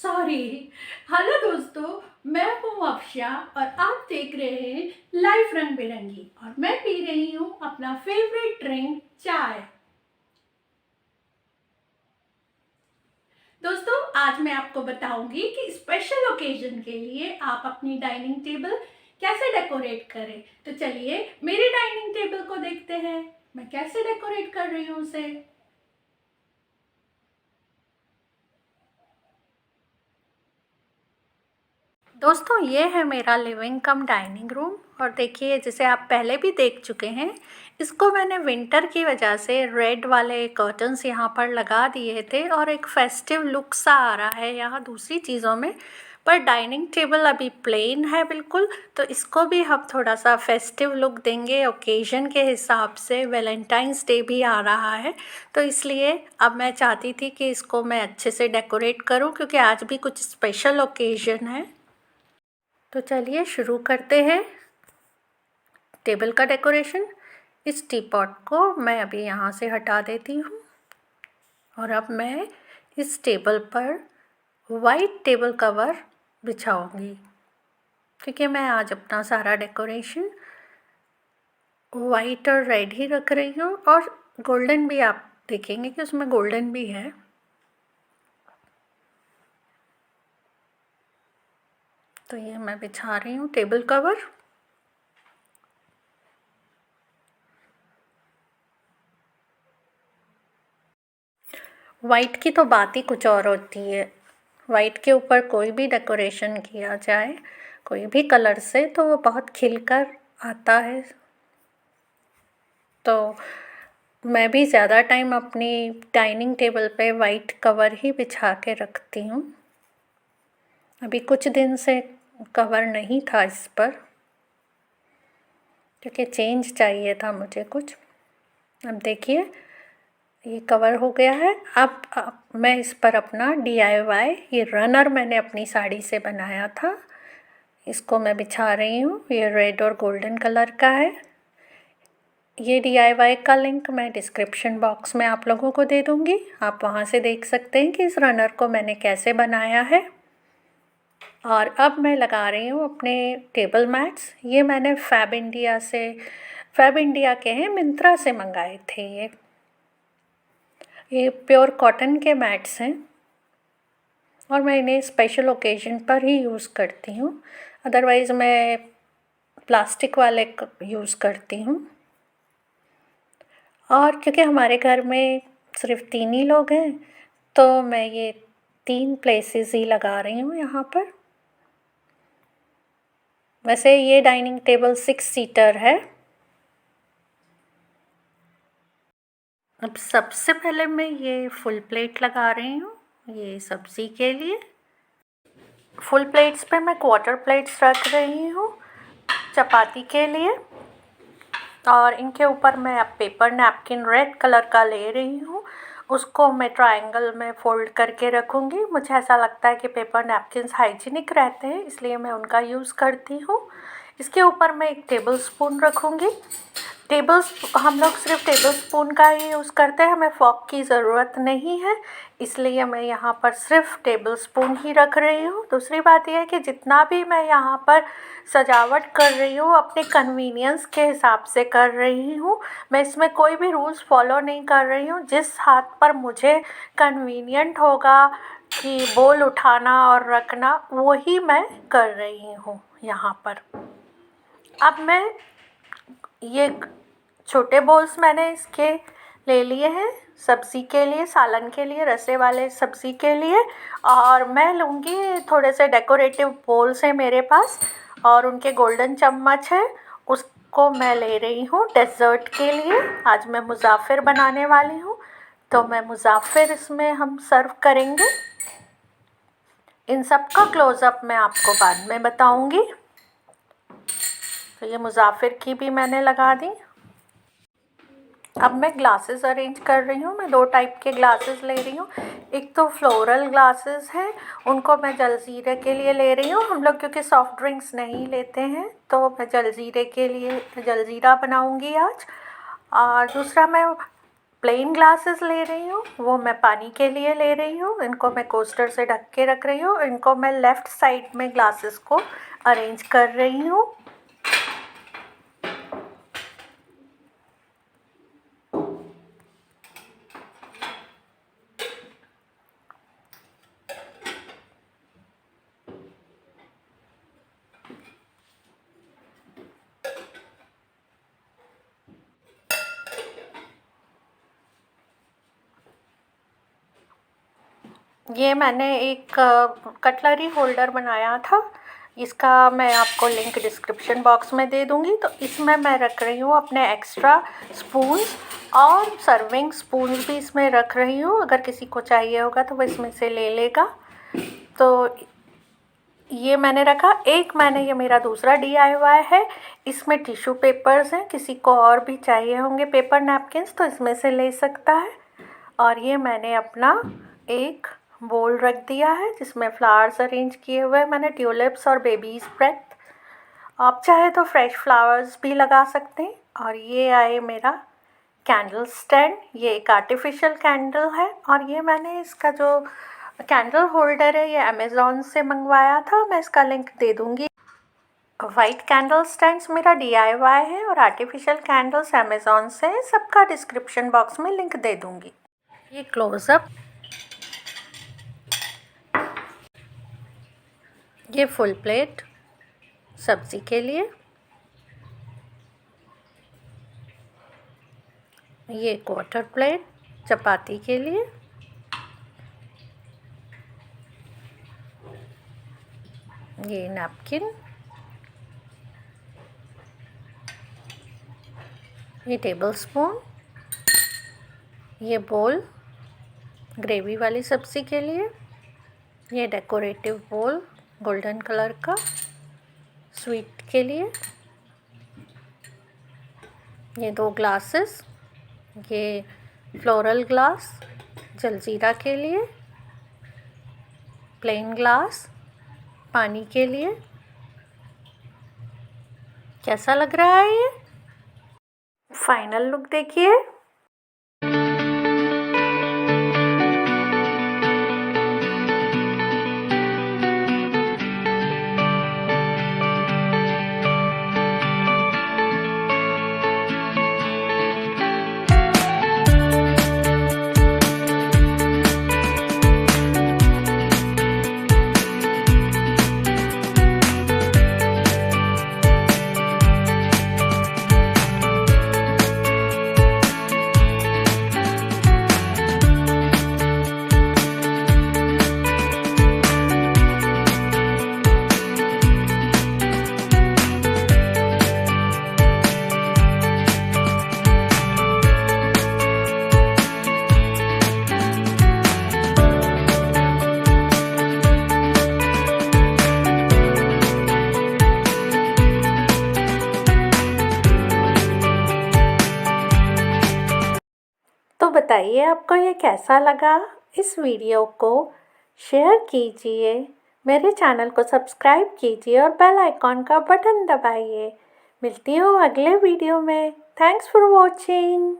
Sorry. Hello दोस्तों, मैं हूँ अफशा और आप देख रहे हैं लाइफ रंग बिरंगी और मैं पी रही हूँ अपना फेवरेट ड्रिंक चाय। दोस्तों, आज मैं आपको बताऊंगी कि स्पेशल ओकेजन के लिए आप अपनी डाइनिंग टेबल कैसे डेकोरेट करें। तो चलिए मेरे डाइनिंग टेबल को देखते हैं मैं कैसे डेकोरेट कर रही हूँ उसे। दोस्तों, ये है मेरा लिविंग कम डाइनिंग रूम और देखिए, जैसे आप पहले भी देख चुके हैं, इसको मैंने विंटर की वजह से रेड वाले कर्टन्स यहाँ पर लगा दिए थे और एक फेस्टिव लुक सा आ रहा है यहाँ दूसरी चीज़ों में। पर डाइनिंग टेबल अभी प्लेन है बिल्कुल, तो इसको भी हम थोड़ा सा फेस्टिव लुक देंगे ओकेजन के हिसाब से। वैलेंटाइंस डे भी आ रहा है, तो इसलिए अब मैं चाहती थी कि इसको मैं अच्छे से डेकोरेट करूँ, क्योंकि आज भी कुछ स्पेशल ओकेजन है। तो चलिए शुरू करते हैं टेबल का डेकोरेशन। इस टी पॉट को मैं अभी यहाँ से हटा देती हूँ और अब मैं इस टेबल पर वाइट टेबल कवर बिछाऊंगी, क्योंकि मैं आज अपना सारा डेकोरेशन वाइट और रेड ही रख रही हूँ और गोल्डन भी आप देखेंगे कि उसमें गोल्डन भी है। तो ये मैं बिछा रही हूँ टेबल कवर। वाइट की तो बात ही कुछ और होती है। वाइट के ऊपर कोई भी डेकोरेशन किया जाए कोई भी कलर से, तो वो बहुत खिलकर आता है। तो मैं भी ज़्यादा टाइम अपनी डाइनिंग टेबल पे वाइट कवर ही बिछा के रखती हूँ। अभी कुछ दिन से कवर नहीं था इस पर, क्योंकि चेंज चाहिए था मुझे कुछ। अब देखिए, ये कवर हो गया है। अब मैं इस पर अपना DIY, ये रनर मैंने अपनी साड़ी से बनाया था, इसको मैं बिछा रही हूँ। ये रेड और गोल्डन कलर का है। ये DIY का लिंक मैं डिस्क्रिप्शन बॉक्स में आप लोगों को दे दूँगी, आप वहाँ से देख सकते हैं कि इस रनर को मैंने कैसे बनाया है। और अब मैं लगा रही हूँ अपने टेबल मैट्स। ये मैंने फैब इंडिया के हैं, मिंत्रा से मंगाए थे। ये प्योर कॉटन के मैट्स हैं और मैं इन्हें स्पेशल ओकेजन पर ही यूज़ करती हूँ, अदरवाइज़ मैं प्लास्टिक वाले यूज़ करती हूँ। और क्योंकि हमारे घर में सिर्फ 3 ही लोग हैं, तो मैं ये 3 प्लेसेस ही लगा रही हूँ यहाँ पर। वैसे ये डाइनिंग टेबल 6 सीटर है। अब सबसे पहले मैं ये फुल प्लेट लगा रही हूँ, ये सब्ज़ी के लिए। फुल प्लेट्स पे मैं क्वार्टर प्लेट्स रख रही हूँ चपाती के लिए, और इनके ऊपर मैं अब पेपर नैपकिन रेड कलर का ले रही हूँ। उसको मैं ट्रायंगल में फ़ोल्ड करके रखूँगी। मुझे ऐसा लगता है कि पेपर नैपकिन्स हाइजीनिक रहते हैं, इसलिए मैं उनका यूज़ करती हूँ। इसके ऊपर मैं एक टेबल स्पून रखूँगी। हम लोग सिर्फ टेबल स्पून का ही यूज़ करते हैं, हमें फॉर्क की ज़रूरत नहीं है, इसलिए मैं यहाँ पर सिर्फ टेबल स्पून ही रख रही हूँ। दूसरी बात यह है कि जितना भी मैं यहाँ पर सजावट कर रही हूँ अपने कन्वीनियंस के हिसाब से कर रही हूँ। मैं इसमें कोई भी रूल्स फॉलो नहीं कर रही हूँ। जिस हाथ पर मुझे कन्वीनियंट होगा कि बोल उठाना और रखना, वही मैं कर रही हूँ यहाँ पर। अब मैं ये छोटे बोल्स मैंने इसके ले लिए हैं सब्ज़ी के लिए, सालन के लिए, रसे वाले सब्ज़ी के लिए। और मैं लूँगी थोड़े से डेकोरेटिव बोल्स हैं मेरे पास और उनके गोल्डन चम्मच है, उसको मैं ले रही हूँ डेज़र्ट के लिए। आज मैं मुज़ाफ़िर बनाने वाली हूँ, तो मैं मुज़ाफ़िर इसमें हम सर्व करेंगे। इन सब का क्लोज़अप मैं आपको बाद में बताऊँगी। तो ये मुज़ाफ़िर की भी मैंने लगा दी। अब मैं ग्लासेस अरेंज कर रही हूँ। मैं 2 टाइप के ग्लासेस ले रही हूँ। एक तो फ्लोरल ग्लासेस हैं, उनको मैं जलजीरे के लिए ले रही हूँ। हम लोग क्योंकि सॉफ़्ट ड्रिंक्स नहीं लेते हैं, तो मैं जलजीरे के लिए जलजीरा बनाऊँगी आज। और दूसरा मैं प्लेन ग्लासेस ले रही हूँ, वो मैं पानी के लिए ले रही हूँ। इनको मैं कोस्टर से ढक के रख रही हूँ। इनको मैं लेफ़्ट साइड में ग्लासेस को अरेंज कर रही हूँ। ये मैंने एक कटलरी होल्डर बनाया था, इसका मैं आपको लिंक डिस्क्रिप्शन बॉक्स में दे दूँगी। तो इसमें मैं रख रही हूँ अपने एक्स्ट्रा स्पून्स, और सर्विंग स्पून्स भी इसमें रख रही हूँ। अगर किसी को चाहिए होगा तो वो इसमें से ले लेगा। तो ये मैंने रखा। एक मैंने, ये मेरा दूसरा DIY है, इसमें टिश्यू पेपर्स हैं। किसी को और भी चाहिए होंगे पेपर नैपकिन्स तो इसमें से ले सकता है। और ये मैंने अपना एक बोल रख दिया है जिसमें फ्लावर्स अरेंज किए हुए हैं मैंने, ट्यूलिप्स और बेबीज़ ब्रेथ। आप चाहे तो फ्रेश फ्लावर्स भी लगा सकते हैं। और ये आए मेरा कैंडल स्टैंड, ये एक आर्टिफिशियल कैंडल है। और ये मैंने इसका जो कैंडल होल्डर है ये अमेज़ॉन से मंगवाया था, मैं इसका लिंक दे दूँगी। वाइट कैंडल स्टैंड्स मेरा DIY है और आर्टिफिशियल कैंडल्स अमेज़ॉन से, सबका डिस्क्रिप्शन बॉक्स में लिंक दे दूँगी। ये क्लोज़अप, ये फुल प्लेट सब्ज़ी के लिए, ये क्वार्टर प्लेट चपाती के लिए, ये नैपकिन, ये टेबल स्पून, ये बोल ग्रेवी वाली सब्ज़ी के लिए, ये डेकोरेटिव बोल गोल्डन कलर का स्वीट के लिए, ये 2 ग्लासेस, ये फ्लोरल ग्लास जलजीरा के लिए, प्लेन ग्लास पानी के लिए। कैसा लग रहा है ये? फाइनल लुक देखिए। तो बताइए आपको ये कैसा लगा। इस वीडियो को शेयर कीजिए, मेरे चैनल को सब्सक्राइब कीजिए और बेल आइकॉन का बटन दबाइए। मिलती हूँ अगले वीडियो में। Thanks for watching.